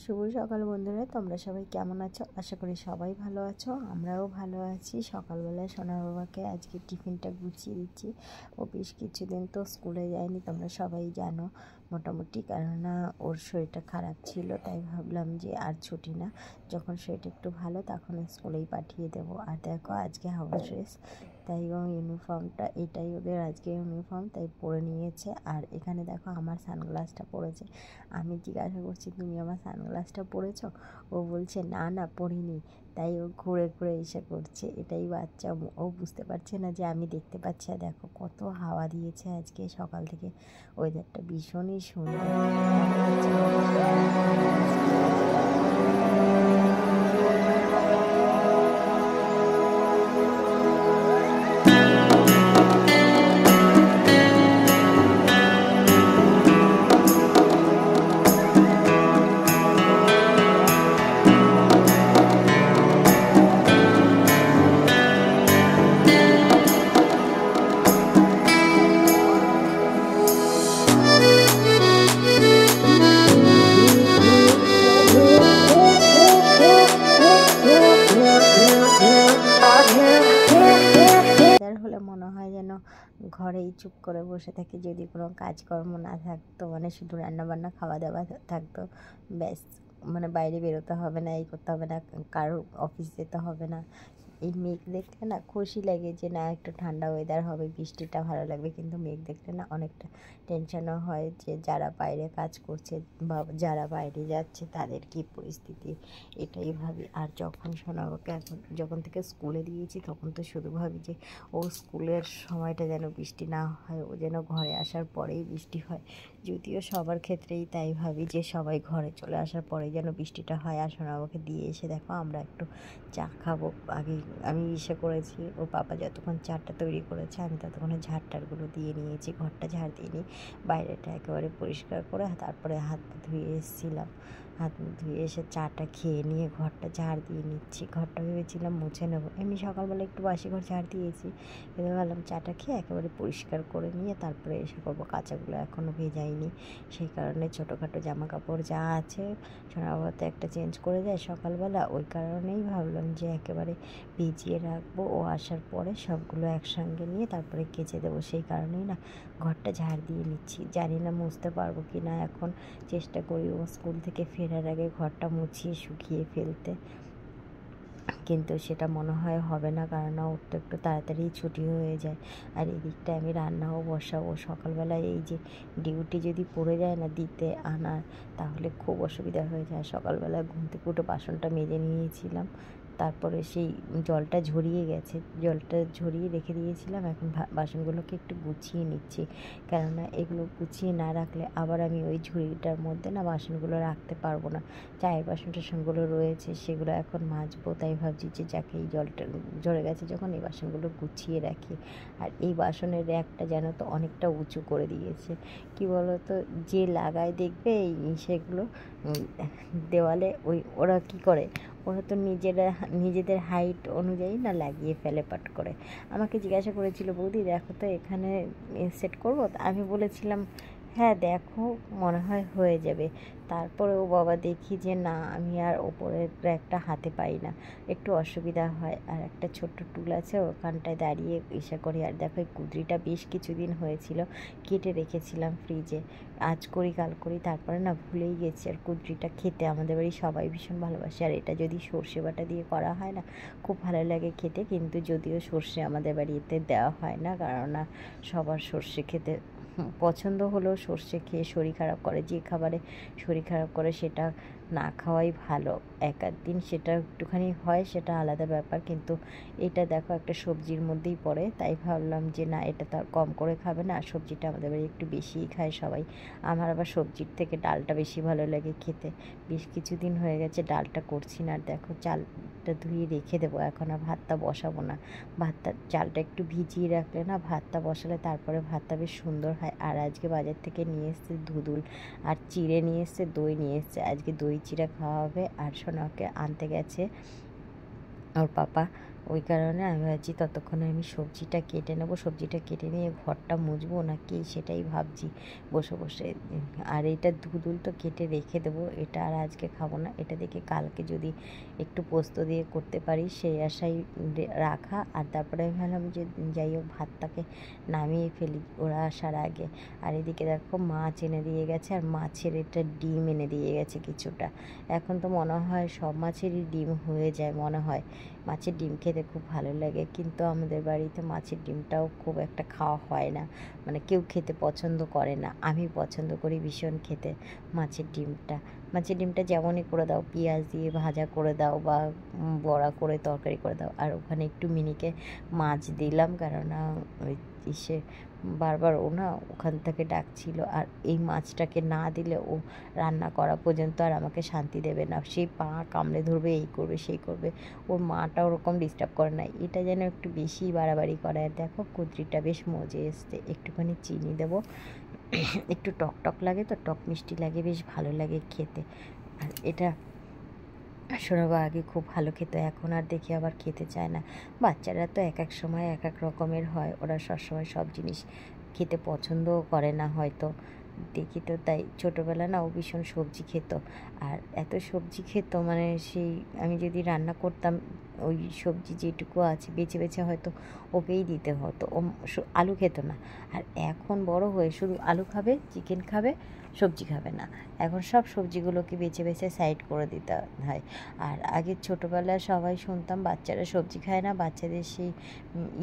শুভ সকাল বন্ধুরা, তোমরা সবাই কেমন আছো? আশা করি সবাই ভালো আছো, আমরাও ভালো আছি। সকালবেলায় সোনার বাবাকে আজকে টিফিনটা গুছিয়ে দিচ্ছি। ও বেশ কিছুদিন তো স্কুলে যায়নি, তোমরা সবাই জানো মোটামুটি, কেননা ওর শরীরটা খারাপ ছিল। তাই ভাবলাম যে আর ছুটি না, যখন শরীরটা একটু ভালো তখন স্কুলেই পাঠিয়ে দেবো। আর দেখো আজকে হাউস ড্রেস, তাই ইউনিফর্মটা এটাই ওদের আজকে ইউনিফর্ম, তাই পরে নিয়েছে। আর এখানে দেখো আমার সানগ্লাসটা পরেছে। আমি জিজ্ঞাসা করছি তুমি আমার সানগ্লাসটা পরেছো? ও বলছে না না পরিনি। তাই ও ঘুরে ঘুরে এসে করছে, এটাই বাচ্চা, ও বুঝতে পারছে না যে আমি দেখতে পাচ্ছি। আর দেখো কত হাওয়া দিয়েছে আজকে সকাল থেকে, ওয়েদারটা ভীষণই সুন্দর। হলে মনে হয় যেন ঘরেই চুপ করে বসে থাকি, যদি কোনো কাজকর্ম না থাকতো, মানে শুধু রান্নাবান্না খাওয়া দাওয়া থাকতো, ব্যাস। মানে বাইরে বেরোতে হবে না, এই করতে হবে না, কারোর অফিস যেতে হবে না। এই মেঘ দেখলে না খুশি লাগে যে না একটু ঠান্ডা ওয়েদার হবে, বৃষ্টিটা ভালো লাগবে। কিন্তু মেঘ দেখলে না অনেকটা টেনশনও হয় যে যারা বাইরে কাজ করছে বা যারা বাইরে যাচ্ছে তাদের কী পরিস্থিতি, এটাই ভাবি। আর যখন সোনাবাকে যখন থেকে স্কুলে দিয়েছি তখন তো শুধু ভাবি যে ও স্কুলের সময়টা যেন বৃষ্টি না হয়, ও যেন ঘরে আসার পরেই বৃষ্টি হয়। যদিও সবার ক্ষেত্রেই তাই ভাবি যে সবাই ঘরে চলে আসার পরেই যেন বৃষ্টিটা হয়। আর সোনাবাকে দিয়ে এসে দেখো আমরা একটু চা খাবো। আগে আমি করেছি, ওর পাপা যতক্ষণ চাটা তৈরি করেছে আমি ততক্ষণে ঝাড়টারগুলো দিয়ে নিয়েছি, ঘরটা ঝাড় দিয়ে নিই, বাইরেটা একেবারে পরিষ্কার করে তারপরে হাত ধুয়ে এসেছিলাম। হাত ধুয়ে এসে চাটা খেয়ে নিয়ে ঘরটা ঝাড় দিয়ে নিচ্ছি। ঘরটা ভেবেছিলাম মুছে নেবো, এমনি সকালবেলা একটু বাসি ঘর ঝাড় দিয়েছি, কিন্তু ভাবলাম চাটা খেয়ে একেবারে পরিষ্কার করে নিয়ে তারপরে এসে করবো। কাঁচাগুলো এখনও ভেজাইনি, সেই কারণে ছোটোখাটো জামা কাপড় যা আছে সোনাবাবা একটা চেঞ্জ করে যায় সকালবেলা, ওই কারণেই ভাবলাম যে একেবারে ভিজিয়ে রাখবো, ও আসার পরে সবগুলো একসঙ্গে নিয়ে তারপরে কেচে দেবো। সেই কারণেই না ঘরটা ঝাড় দিয়ে নিচ্ছি। জানি না মুছতে পারবো কি না, এখন চেষ্টা করি ও স্কুল থেকে ফেরার আগে ঘরটা মুছিয়ে শুকিয়ে ফেলতে, কিন্তু সেটা মনে হয় হবে না, কারণ ওর তো একটু তাড়াতাড়ি ছুটি হয়ে যায়। আর এদিকটা আমি রান্নাও বসাবো। সকালবেলায় এই যে ডিউটি যদি পড়ে যায় না দিতে আনার, তাহলে খুব অসুবিধা হয়ে যায়। সকালবেলা ঘুম থেকে উঠে বাসনটা মেজে নিয়েছিলাম, তারপরে সেই জলটা ঝরিয়ে গেছে, জলটা ঝরিয়ে রেখে দিয়েছিলাম। এখন বাসনগুলোকে একটু গুছিয়ে নিচ্ছি, কেননা এগুলো গুছিয়ে না রাখলে আবার আমি ওই ঝুড়িটার মধ্যে না বাসনগুলো রাখতে পারবো না। চায়ের বাসন টাসনগুলো রয়েছে সেগুলো এখন মাজবো, তাই ভাবছি যে যাকে এই জলটা ঝরে গেছে যখন এই বাসনগুলো গুছিয়ে রাখি। আর এই বাসনের র্যাকটা যেন তো অনেকটা উঁচু করে দিয়েছে, কি বলো তো, যে লাগায় দেখবে এই সেগুলো দেওয়ালে, ওরা কি করে, ওরা তো নিজেদের হাইট অনুযায়ী না লাগিয়ে ফেলে পাট করে। আমাকে জিজ্ঞাসা করেছিল বৌদি দেখো তো এখানে সেট করবো, আমি বলেছিলাম হ্যাঁ দেখো মনে হয় হয়ে যাবে। তারপরে ও বাবা দেখি যে না, আমি আর ওপরের একটা হাতে পাই না, একটু অসুবিধা হয়। আর একটা ছোট্ট টুল আছে, ওখানটায় দাঁড়িয়ে ইসা করি। আর দেখো এই কুদরিটা বেশ কিছুদিন হয়েছিল, কেটে রেখেছিলাম ফ্রিজে, আজ করি কাল করি, তারপরে না ভুলেই গেছি। আর কুদরিটা খেতে আমাদের বাড়ি সবাই ভীষণ ভালোবাসে, আর এটা যদি সর্ষে বাটা দিয়ে করা হয় না খুব ভালো লাগে খেতে। কিন্তু যদিও সর্ষে আমাদের বাড়িতে দেওয়া হয় না, কারণ সবার সর্ষে খেতে পছন্দ হলেও সর্ষে খেয়ে শরীর খারাপ করে, যে খাবারে শরীর খারাপ করে সেটা না খাওয়াই ভালো। এক আধ দিন সেটা একটুখানি হয়, সেটা আলাদা ব্যাপার, কিন্তু এটা দেখো একটা সবজির মধ্যেই পড়ে, তাই ভাবলাম যে না এটা তো কম করে খাবে না। আর সবজিটা আমাদের বাড়ি একটু বেশিই খায় সবাই, আমার আবার সবজির থেকে ডালটা বেশি ভালো লাগে খেতে। বেশ কিছুদিন হয়ে গেছে ডালটা করছি না। আর দেখো চালটা ধুয়ে রেখে দেবো, এখন আর ভাতটা বসাবো না। চালটা একটু ভিজিয়ে রাখলে না ভাতটা বসালে তারপরে ভাতটা বেশ সুন্দর হয়। আর আজকে বাজার থেকে নিয়ে এসছে ধুদুল, আর চিড়ে নিয়ে এসছে, দই নিয়ে এসছে, আজকে দই চিড়া খাওয়া হবে। আর সোনাকে আনতে গেছে ওর পাপা, ওই কারণে আমি ভাবছি ততক্ষণে আমি সবজিটা কেটে নেবো, সবজিটা কেটে নিয়ে ঘরটা মুছবো না কি সেটাই ভাবছি বসে বসে। আর এটা ধুদুল তো কেটে রেখে দেবো, এটা আর আজকে খাবো না, এটা দেখে কালকে যদি একটু পোস্ত দিয়ে করতে পারি সেই আশাই রাখা। আর তারপরে আমি ভাবলাম যে যাই হোক ভাতটাকে নামিয়ে ফেলি ওরা আসার আগে। আর এদিকে দেখো মাছ এনে দিয়ে গেছে, আর মাছের এটা ডিম এনে দিয়ে গেছে কিছুটা। এখন তো মনে হয় সব মাছেরই ডিম হয়ে যায় মনে হয়, মাছের ডিম খেতে খুব ভালো লাগে, কিন্তু আমাদের বাড়িতে মাছের ডিমটাও খুব একটা খাওয়া হয় না, মানে কেউ খেতে পছন্দ করে না। আমি পছন্দ করি ভীষণ খেতে মাছের ডিমটা। মাছের ডিমটা যেমনই করে দাও, পেঁয়াজ দিয়ে ভাজা করে দাও বা বড়া করে তরকারি করে দাও। আর ওখানে একটু মিনিকে মাছ দিলাম, কেননা ওই ইসে বারবার ও না ওখান থেকে ডাকছিল, আর এই মাছটাকে না দিলে ও রান্না করা পর্যন্ত আর আমাকে শান্তি দেবে না, সেই পা কামড়ে ধরবে, এই করবে সেই করবে। ওর মাটা ওরকম ডিস্টার্ব করে না, এটা যেন একটু বেশি বাড়াবাড়ি করে। আর দেখো কুদ্রিটা বেশ মজে এসছে, একটুখানি চিনি দেবো, একটু টক টক লাগে তো, টক মিষ্টি লাগে, বেশ ভালো লাগে খেতে। আর এটা শোনাবা আগে খুব ভালো খেত, এখন আর দেখি আবার খেতে চায় না। বাচ্চারা তো এক এক সময় এক এক রকমের হয়, ওরা সবসময় সব জিনিস খেতে পছন্দও করে না হয়তো, দেখি তো। তাই ছোটোবেলা না ও ভীষণ সবজি খেত, আর এত সবজি খেত মানে সেই আমি যদি রান্না করতাম ওই সবজি যেটুকু আছে বেছে বেছে হয়তো ওকেই দিতে হতো, ও আলু খেত না। আর এখন বড় হয়ে শুধু আলু খাবে, চিকেন খাবে, সবজি খাবে না। এখন সব সবজিগুলোকে বেছে বেছে সাইড করে দিতে হয়। আর আগে ছোটোবেলায় সবাই শুনতাম বাচ্চারা সবজি খায় না, বাচ্চাদের সেই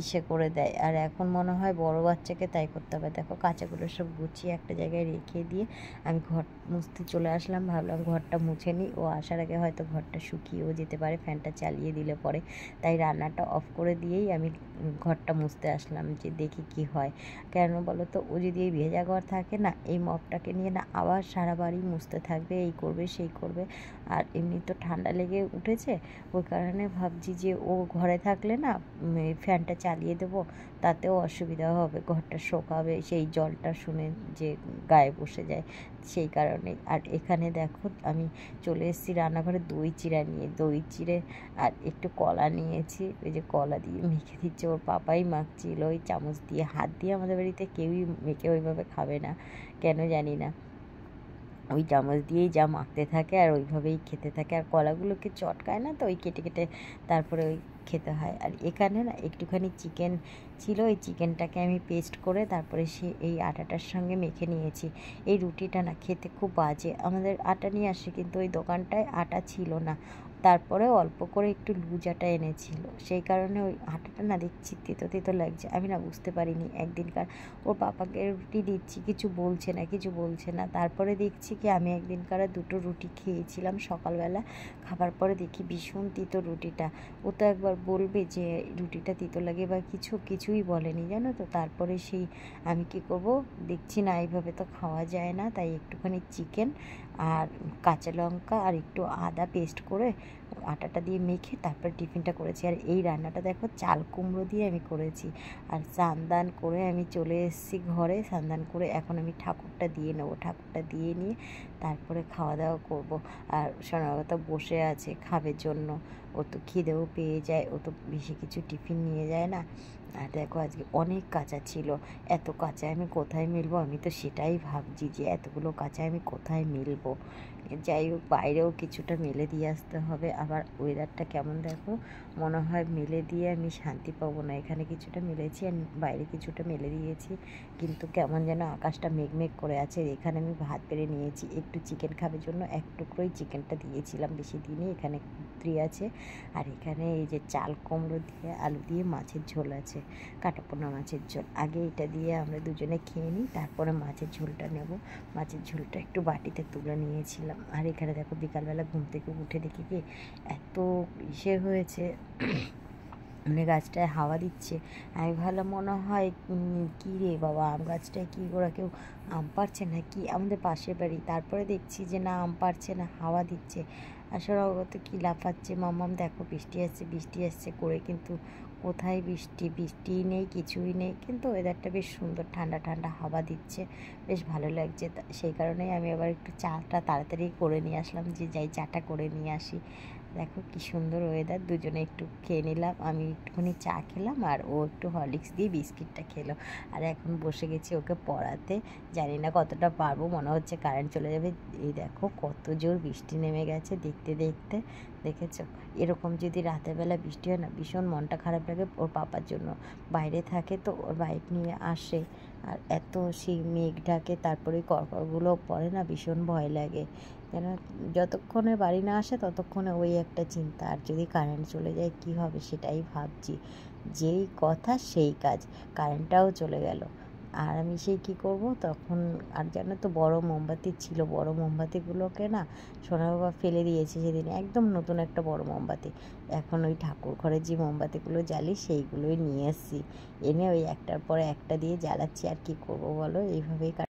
ইসে করে দেয়। আর এখন মনে হয় বড় বাচ্চাকে তাই করতে হবে। দেখো কাঁচাগুলো সব গুছিয়ে একটা জায়গায় রেখে দিয়ে আমি ঘর মুছতে চলে আসলাম, ভাবলাম ঘরটা মুছে নিই, ও আসার আগে হয়তো ঘরটা শুকিয়েও যেতে পারে ফ্যানটা চালিয়ে দিলে পরে। তাই রান্নাটা অফ করে দিয়েই আমি ঘরটা মুছতে আসলাম, যে দেখি কি হয়। কেন বলো তো, ও যদি এই ভেজা ঘর থাকে না, এই মপটাকে নিয়ে না আবার সারা বাড়ি মুছতে থাকবে, এই করবে সেই করবে। আর এমনি তো ঠান্ডা লেগে উঠেছে, ওই কারণে ভাবছি যে ও ঘরে থাকলে না ফ্যানটা চালিয়ে দেবো, তাতেও অসুবিধা হবে, ঘরটা শোকাবে, সেই জলটা শুনে যে গায়ে বসে যায় সেই কারণে। আর এখানে দেখো আমি চলে এসেছি রান্নাঘরে দই চিড়া নিয়ে, দই চিড়ে আর একটু কলা নিয়েছি, ওই যে কলা দিয়ে মেখে দিচ্ছে, ওর পাপাই মাখছিল ওই চামচ দিয়ে, হাত দিয়ে আমাদের বাড়িতে কেউই মেখে ওইভাবে খাবে না, কেন জানি না, ওই চামচ দিয়েই যা মাখতে থাকে আর ওইভাবেই খেতে থাকে। আর কলাগুলোকে চটকায় না তো, ওই কেটে কেটে তারপরে ওই খেতে হয়। আর এখানে না একটুখানি চিকেন ছিল, ওই চিকেনটাকে আমি পেস্ট করে তারপরে এই আটাটার সঙ্গে মেখে নিয়েছি। এই রুটিটা না খেতে খুব বাজে, আমাদের আটা নিয়ে আসে কিন্তু ওই দোকানটায় আটা ছিল না, তারপরে অল্প করে একটু লুজ আটা এনেছিল, সেই কারণে ওই আটাটা না দেখছি তেতো তেতো লাগছে। আমি না বুঝতে পারিনি, একদিনকার ওর পাপাকে রুটি দিচ্ছি, কিছু বলছে না কিছু বলছে না, তারপরে দেখছি কি আমি একদিনকার দুটো রুটি খেয়েছিলাম সকালবেলা, খাবার পরে দেখি ভীষণ তিতো রুটিটা। ও তো একবার বলবে যে রুটিটা তিতো লাগে বা কিছুই বলেনি জানো তো। তারপরে সেই আমি কি করব, দেখছি না এইভাবে তো খাওয়া যায় না, তাই একটুখানি চিকেন আর কাঁচা লঙ্কা আর একটু আদা পেস্ট করে আটাটা দিয়ে মেখে তারপর টিফিনটা করেছি। আর এই রান্নাটা দেখো চাল কুমড়ো দিয়ে আমি করেছি। আর স্নান করে আমি চলে এসেছি ঘরে, স্নান করে এখন আমি ঠাকুরটা দিয়ে নেবো, ঠাকুরটা দিয়ে নিয়ে তারপরে খাওয়া দাওয়া করব। আর সোনাগতা বসে আছে খাবের জন্য, ও তো খিদেও পেয়ে যায়, ও তো বেশি কিছু টিফিন নিয়ে যায় না। আর দেখো আজকে অনেক কাঁচা ছিল, এত কাঁচা আমি কোথায় মিলবো, আমি তো সেটাই ভাবছি যে এতগুলো কাঁচা আমি কোথায় মিলবো। যাই হোক বাইরেও কিছুটা মেলে দিয়ে আসতে হবে, আবার ওয়েদারটা কেমন দেখো, মনে হয় মেলে দিয়ে আমি শান্তি পাবো না। এখানে কিছুটা মেলেছি আর বাইরে কিছুটা মেলে দিয়েছি, কিন্তু কেমন যেন আকাশটা মেঘমেঘ করে আছে। এখানে আমি ভাত বেড়ে নিয়েছি, একটু চিকেন খাবার জন্য এক টুকরোই চিকেনটা দিয়েছিলাম, বেশি দিনই। এখানে কুত্রি আছে, আর এখানে এই যে চাল কুমড়ো দিয়ে আলু দিয়ে মাছের ঝোল আছে, কাটাপোনা মাছের ঝোল। আগে এটা দিয়ে আমরা দুজনে খেয়ে নিই, তারপরে মাছের ঝোলটা নেব। মাছের ঝোলটা একটু বাটিতে তুলে নিয়েছিলাম। আর এখানে দেখো বিকালবেলা ঘুম থেকে উঠে দেখি কি এত ইসে হয়েছে, মানে গাছটায় হাওয়া দিচ্ছে। আমি ভাবলাম মনে হয় কী রে বাবা, আম গাছটায় কী ওরা কেউ আম পাড়ছে না কি, আমাদের পাশের বাড়ি। তারপরে দেখছি যে না, আম পাড়ছে না, হাওয়া দিচ্ছে। আসলে কী লাফাচ্ছে, মাম্মাম দেখো বৃষ্টি আসছে বৃষ্টি আসছে করে, কিন্তু কোথায় বৃষ্টি, বৃষ্টিই নেই, কিছুই নেই, কিন্তু ওয়েদারটা বেশ সুন্দর, ঠান্ডা ঠান্ডা হাওয়া দিচ্ছে, বেশ ভালো লাগছে। সেই কারণেই আমি আবার একটু চাটা তাড়াতাড়ি করে নিয়ে আসলাম, যে যাই চাটা করে নিয়ে আসি। দেখো কি সুন্দর ওয়েদার, দুজনে একটু খেয়ে নিলাম, আমি একটুখানি চা খেলাম আর ও একটু হরলিক্স দিয়ে বিস্কিটটা খেলো। আর এখন বসে গেছি ওকে পড়াতে, জানি না কতটা পারবো, মনে হচ্ছে কারেন্ট চলে যাবে। এই দেখো কত জোর বৃষ্টি নেমে গেছে দেখতে দেখতে, দেখেছো? এরকম যদি রাতের বেলা বৃষ্টি হয় না, ভীষণ মনটা খারাপ লাগে। ওর পাপার জন্য বাইরে থাকে তো, ওর বাইক নিয়ে আসে, আর এত সেই মেঘ ঢাকে, তারপরে কড়কড়গুলো পড়ে না, ভীষণ ভয় লাগে। যেন যতক্ষণে বাড়ি না আসে ততক্ষণে ওই একটা চিন্তা, আর যদি কারেন্ট চলে যায় কি হবে সেটাই ভাবছি। যেই কথা সেই কাজ, কারেন্টটাও চলে গেল, আর আমি সেই কী করব তখন। আর জানো তো বড় মোমবাতি ছিল, বড় মোমবাতিগুলোকে না সোনা বাবা ফেলে দিয়েছে সেদিন, একদম নতুন একটা বড় মোমবাতি। এখন ওই ঠাকুর ঘরে যে মোমবাতিগুলো জ্বালি সেইগুলোই নিয়ে এসেছি, এনে ওই একটার পরে একটা দিয়ে জ্বালাচ্ছি। আর কি করব বলো, এইভাবেই